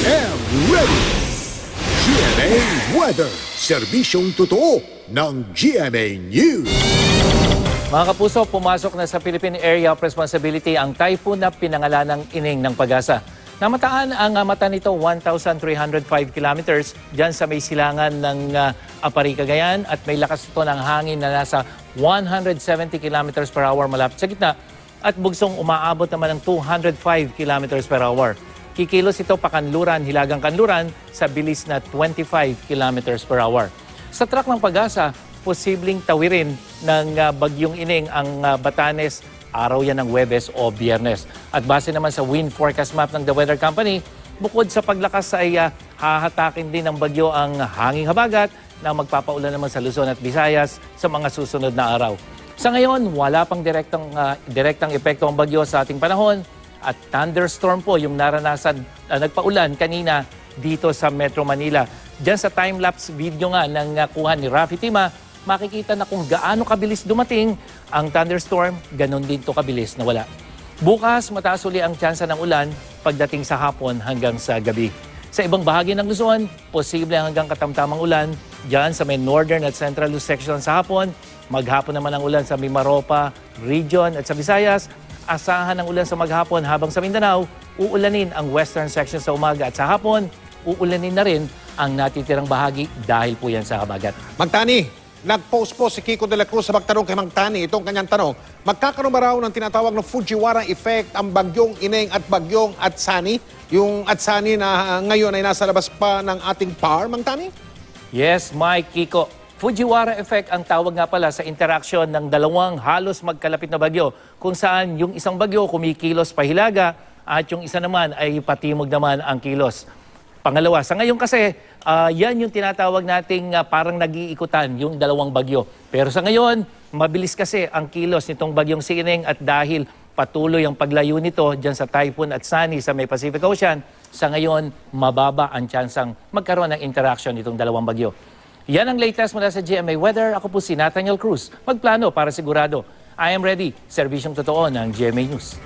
am ready! GMA Weather, serbisyong totoo ng GMA News. Mga kapuso, pumasok na sa Philippine Area of Responsibility ang typhoon na pinangalanang Ining ng Pag-asa. Namataan ang mata nito 1,305 kilometers dyan sa may silangan ng Apari, Cagayan at may lakas ito ng hangin na nasa 170 kilometers per hour malapit sa gitna at bugsong umaabot naman ng 205 kilometers per hour. Kikilos ito pakanluran, hilagang kanluran sa bilis na 25 kilometers per hour. Sa track ng Pag-asa, posibleng tawirin ng bagyong Ining ang Batanes, araw yan ng Huwebes o Biyernes. At base naman sa wind forecast map ng The Weather Company, bukod sa paglakas ay hahatakin din ng bagyo ang hanging habagat na magpapaulan naman sa Luzon at Visayas sa mga susunod na araw. Sa ngayon, wala pang direktang epekto ang bagyo sa ating panahon at thunderstorm po yung naranasan nagpaulan kanina dito sa Metro Manila. Diyan sa time-lapse video nga ng kuha ni Rafi Tima, makikita na kung gaano kabilis dumating ang thunderstorm, ganon din to kabilis na wala. Bukas, mataas uli ang tsansa ng ulan pagdating sa hapon hanggang sa gabi. Sa ibang bahagi ng Luzon, posible hanggang katamtamang ulan dyan sa may northern at central section sa hapon. Maghapon naman ang ulan sa Mimaropa region at sa Visayas. Asahan ang ulan sa maghapon habang sa Mindanao, uulanin ang western section sa umaga at sa hapon, uulanin na rin ang natitirang bahagi dahil po yan sa habagat. Magtani, nag-post po si Kiko de la Cruz sa magtanong kay Magtani. Itong kanyang tanong, magkakaroon ba raw ng tinatawag na Fujiwara effect ang bagyong Ining at bagyong Atsani? Yung Atsani na ngayon ay nasa labas pa ng ating PAR, Magtani? Yes, Mike, Kiko. Fujiwara effect ang tawag nga pala sa interaksyon ng dalawang halos magkalapit na bagyo kung saan yung isang bagyo kumikilos pahilaga at yung isa naman ay patimog naman ang kilos. Pangalawa, sa ngayon kasi, yan yung tinatawag nating parang nag-iikutan yung dalawang bagyo. Pero sa ngayon, mabilis kasi ang kilos nitong bagyong si Ining at dahil patuloy ang paglayo nito dyan sa typhoon at Sani sa may Pacific Ocean, sa ngayon, mababa ang tsansang magkaroon ng interaction nitong dalawang bagyo. Yan ang latest mula sa GMA Weather. Ako po si Nathaniel Cruz. Magplano para sigurado. I am ready. Serbisyong totoo ng GMA News.